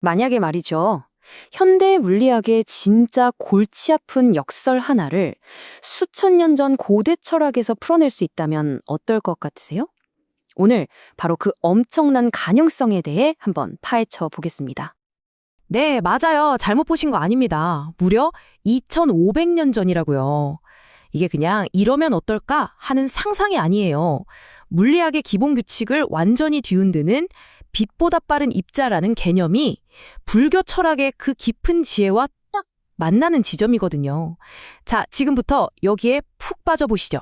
만약에 말이죠. 현대 물리학의 진짜 골치 아픈 역설 하나를 수천 년 전 고대 철학에서 풀어낼 수 있다면 어떨 것 같으세요? 오늘 바로 그 엄청난 가능성에 대해 한번 파헤쳐 보겠습니다. 네, 맞아요. 잘못 보신 거 아닙니다. 무려 2500년 전이라고요. 이게 그냥 이러면 어떨까 하는 상상이 아니에요. 물리학의 기본 규칙을 완전히 뒤흔드는 빛보다 빠른 입자라는 개념이 불교 철학의 그 깊은 지혜와 딱 만나는 지점이거든요. 자, 지금부터 여기에 푹 빠져보시죠.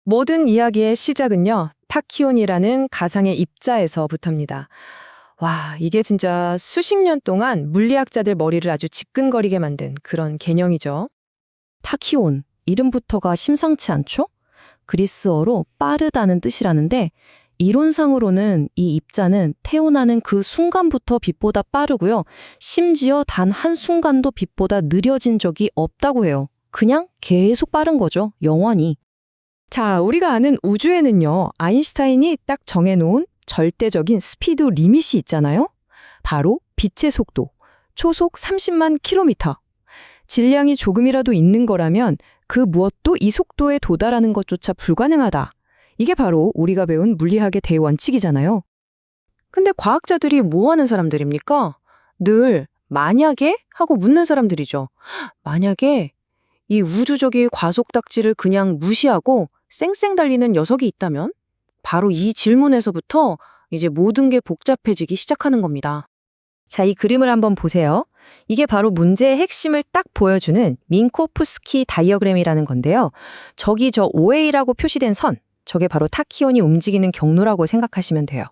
모든 이야기의 시작은요, 타키온이라는 가상의 입자에서부터입니다. 와, 이게 진짜 수십 년 동안 물리학자들 머리를 아주 지끈거리게 만든 그런 개념이죠. 타키온, 이름부터가 심상치 않죠? 그리스어로 빠르다는 뜻이라는데 이론상으로는 이 입자는 태어나는 그 순간부터 빛보다 빠르고요. 심지어 단 한순간도 빛보다 느려진 적이 없다고 해요. 그냥 계속 빠른 거죠. 영원히. 자, 우리가 아는 우주에는요, 아인슈타인이 딱 정해놓은 절대적인 스피드 리밋이 있잖아요. 바로 빛의 속도, 초속 30만 킬로미터. 질량이 조금이라도 있는 거라면 그 무엇도 이 속도에 도달하는 것조차 불가능하다. 이게 바로 우리가 배운 물리학의 대원칙이잖아요. 근데 과학자들이 뭐 하는 사람들입니까? 늘 만약에? 하고 묻는 사람들이죠. 만약에 이 우주적인 과속딱지를 그냥 무시하고 쌩쌩 달리는 녀석이 있다면? 바로 이 질문에서부터 이제 모든 게 복잡해지기 시작하는 겁니다. 자, 이 그림을 한번 보세요. 이게 바로 문제의 핵심을 딱 보여주는 민코프스키 다이어그램이라는 건데요. 저기 저 OA라고 표시된 선, 저게 바로 타키온이 움직이는 경로라고 생각하시면 돼요.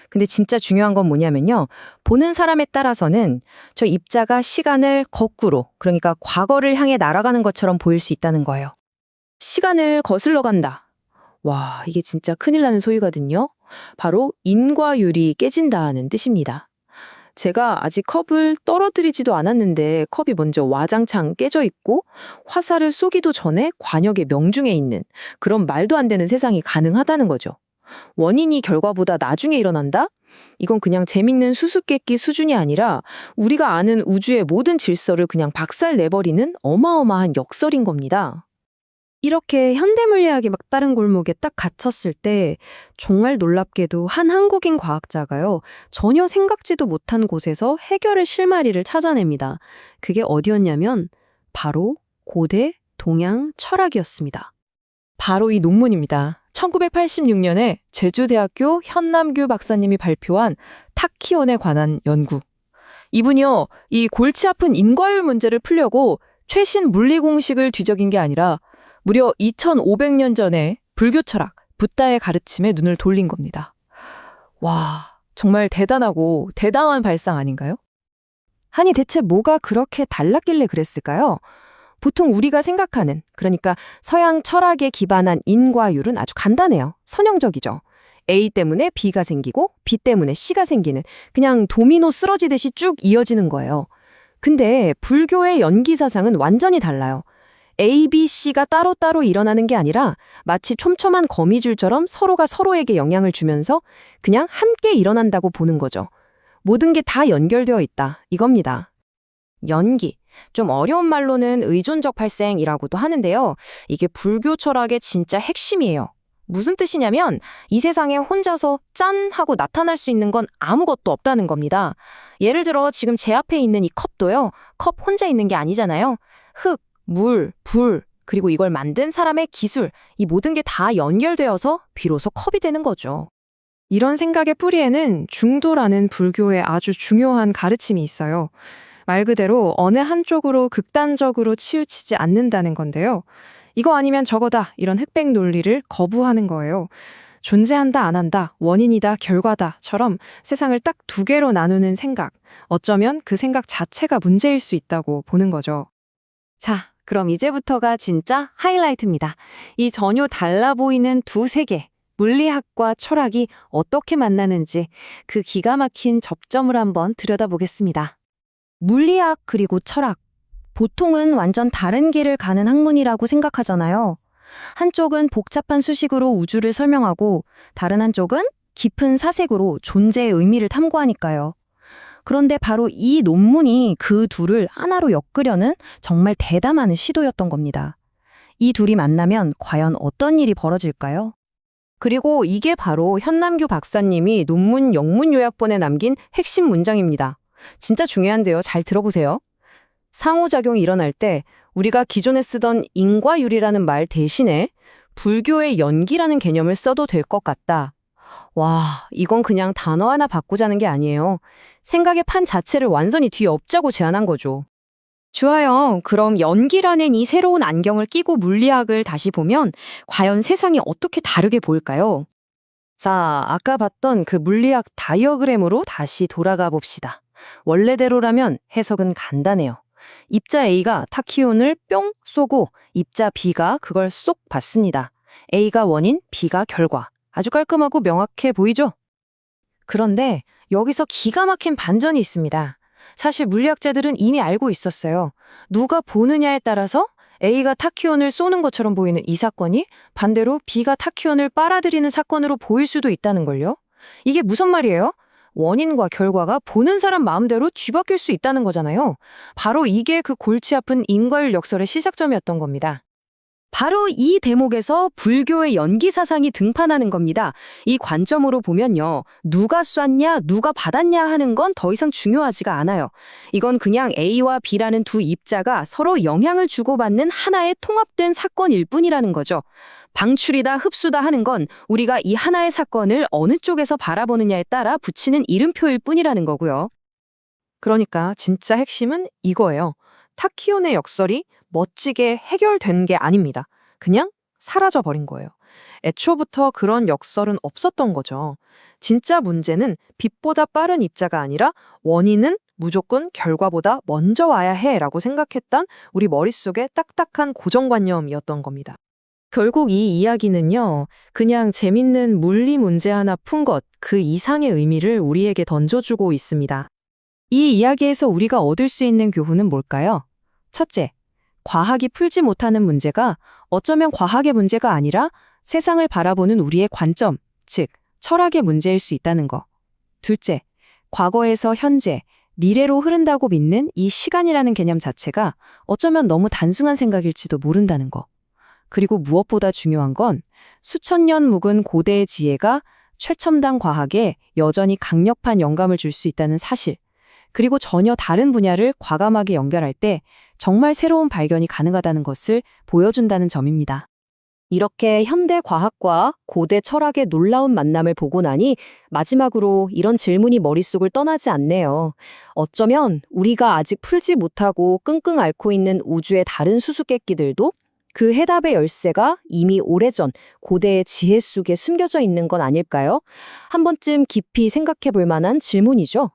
근데 진짜 중요한 건 뭐냐면요. 보는 사람에 따라서는 저 입자가 시간을 거꾸로, 그러니까 과거를 향해 날아가는 것처럼 보일 수 있다는 거예요. 시간을 거슬러 간다. 와, 이게 진짜 큰일 나는 소리거든요. 바로 인과율이 깨진다는 뜻입니다. 제가 아직 컵을 떨어뜨리지도 않았는데 컵이 먼저 와장창 깨져 있고 화살을 쏘기도 전에 관역의 명중에 있는 그런 말도 안 되는 세상이 가능하다는 거죠. 원인이 결과보다 나중에 일어난다? 이건 그냥 재밌는 수수께끼 수준이 아니라 우리가 아는 우주의 모든 질서를 그냥 박살 내버리는 어마어마한 역설인 겁니다. 이렇게 현대물리학이 막다른 골목에 딱 갇혔을 때 정말 놀랍게도 한 한국인 과학자가요. 전혀 생각지도 못한 곳에서 해결의 실마리를 찾아냅니다. 그게 어디였냐면 바로 고대 동양 철학이었습니다. 바로 이 논문입니다. 1986년에 제주대학교 현남규 박사님이 발표한 타키온에 관한 연구. 이분이요, 이 골치 아픈 인과율 문제를 풀려고 최신 물리 공식을 뒤적인 게 아니라 무려 2500년 전에 불교 철학, 붓다의 가르침에 눈을 돌린 겁니다. 와, 정말 대단하고 대담한 발상 아닌가요? 아니 대체 뭐가 그렇게 달랐길래 그랬을까요? 보통 우리가 생각하는, 그러니까 서양 철학에 기반한 인과율은 아주 간단해요. 선형적이죠. A 때문에 B가 생기고 B 때문에 C가 생기는 그냥 도미노 쓰러지듯이 쭉 이어지는 거예요. 근데 불교의 연기사상은 완전히 달라요. A, B, C가 따로따로 일어나는 게 아니라 마치 촘촘한 거미줄처럼 서로가 서로에게 영향을 주면서 그냥 함께 일어난다고 보는 거죠. 모든 게 다 연결되어 있다, 이겁니다. 연기. 좀 어려운 말로는 의존적 발생이라고도 하는데요. 이게 불교 철학의 진짜 핵심이에요. 무슨 뜻이냐면 이 세상에 혼자서 짠 하고 나타날 수 있는 건 아무것도 없다는 겁니다. 예를 들어 지금 제 앞에 있는 이 컵도요. 컵 혼자 있는 게 아니잖아요. 흙, 물, 불, 그리고 이걸 만든 사람의 기술, 이 모든 게 다 연결되어서 비로소 컵이 되는 거죠. 이런 생각의 뿌리에는 중도라는 불교의 아주 중요한 가르침이 있어요. 말 그대로 어느 한쪽으로 극단적으로 치우치지 않는다는 건데요. 이거 아니면 저거다, 이런 흑백 논리를 거부하는 거예요. 존재한다, 안 한다, 원인이다, 결과다처럼 세상을 딱 두 개로 나누는 생각, 어쩌면 그 생각 자체가 문제일 수 있다고 보는 거죠. 자, 그럼 이제부터가 진짜 하이라이트입니다. 이 전혀 달라 보이는 두 세계, 물리학과 철학이 어떻게 만나는지 그 기가 막힌 접점을 한번 들여다보겠습니다. 물리학 그리고 철학. 보통은 완전 다른 길을 가는 학문이라고 생각하잖아요. 한쪽은 복잡한 수식으로 우주를 설명하고 다른 한쪽은 깊은 사색으로 존재의 의미를 탐구하니까요. 그런데 바로 이 논문이 그 둘을 하나로 엮으려는 정말 대담한 시도였던 겁니다. 이 둘이 만나면 과연 어떤 일이 벌어질까요? 그리고 이게 바로 현남규 박사님이 논문 영문 요약본에 남긴 핵심 문장입니다. 진짜 중요한데요. 잘 들어보세요. 상호작용이 일어날 때 우리가 기존에 쓰던 인과율이라는 말 대신에 불교의 연기라는 개념을 써도 될 것 같다. 와, 이건 그냥 단어 하나 바꾸자는 게 아니에요. 생각의 판 자체를 완전히 뒤엎자고 제안한 거죠. 좋아요. 그럼 연기라는 이 새로운 안경을 끼고 물리학을 다시 보면 과연 세상이 어떻게 다르게 보일까요? 자, 아까 봤던 그 물리학 다이어그램으로 다시 돌아가 봅시다. 원래대로라면 해석은 간단해요. 입자 A가 타키온을 뿅 쏘고 입자 B가 그걸 쏙 받습니다. A가 원인, B가 결과. 아주 깔끔하고 명확해 보이죠? 그런데 여기서 기가 막힌 반전이 있습니다. 사실 물리학자들은 이미 알고 있었어요. 누가 보느냐에 따라서 A가 타키온을 쏘는 것처럼 보이는 이 사건이 반대로 B가 타키온을 빨아들이는 사건으로 보일 수도 있다는 걸요. 이게 무슨 말이에요? 원인과 결과가 보는 사람 마음대로 뒤바뀔 수 있다는 거잖아요. 바로 이게 그 골치 아픈 인과율 역설의 시작점이었던 겁니다. 바로 이 대목에서 불교의 연기 사상이 등판하는 겁니다. 이 관점으로 보면요. 누가 쐈냐, 누가 받았냐 하는 건 더 이상 중요하지가 않아요. 이건 그냥 A와 B라는 두 입자가 서로 영향을 주고받는 하나의 통합된 사건일 뿐이라는 거죠. 방출이다, 흡수다 하는 건 우리가 이 하나의 사건을 어느 쪽에서 바라보느냐에 따라 붙이는 이름표일 뿐이라는 거고요. 그러니까 진짜 핵심은 이거예요. 타키온의 역설이 멋지게 해결된 게 아닙니다. 그냥 사라져버린 거예요. 애초부터 그런 역설은 없었던 거죠. 진짜 문제는 빛보다 빠른 입자가 아니라 원인은 무조건 결과보다 먼저 와야 해라고 생각했던 우리 머릿속의 딱딱한 고정관념이었던 겁니다. 결국 이 이야기는요, 그냥 재밌는 물리 문제 하나 푼 것, 그 이상의 의미를 우리에게 던져주고 있습니다. 이 이야기에서 우리가 얻을 수 있는 교훈은 뭘까요? 첫째, 과학이 풀지 못하는 문제가 어쩌면 과학의 문제가 아니라 세상을 바라보는 우리의 관점, 즉 철학의 문제일 수 있다는 거. 둘째, 과거에서 현재, 미래로 흐른다고 믿는 이 시간이라는 개념 자체가 어쩌면 너무 단순한 생각일지도 모른다는 거. 그리고 무엇보다 중요한 건 수천 년 묵은 고대의 지혜가 최첨단 과학에 여전히 강력한 영감을 줄 수 있다는 사실. 그리고 전혀 다른 분야를 과감하게 연결할 때 정말 새로운 발견이 가능하다는 것을 보여준다는 점입니다. 이렇게 현대 과학과 고대 철학의 놀라운 만남을 보고 나니 마지막으로 이런 질문이 머릿속을 떠나지 않네요. 어쩌면 우리가 아직 풀지 못하고 끙끙 앓고 있는 우주의 다른 수수께끼들도 그 해답의 열쇠가 이미 오래전 고대의 지혜 속에 숨겨져 있는 건 아닐까요? 한 번쯤 깊이 생각해 볼 만한 질문이죠.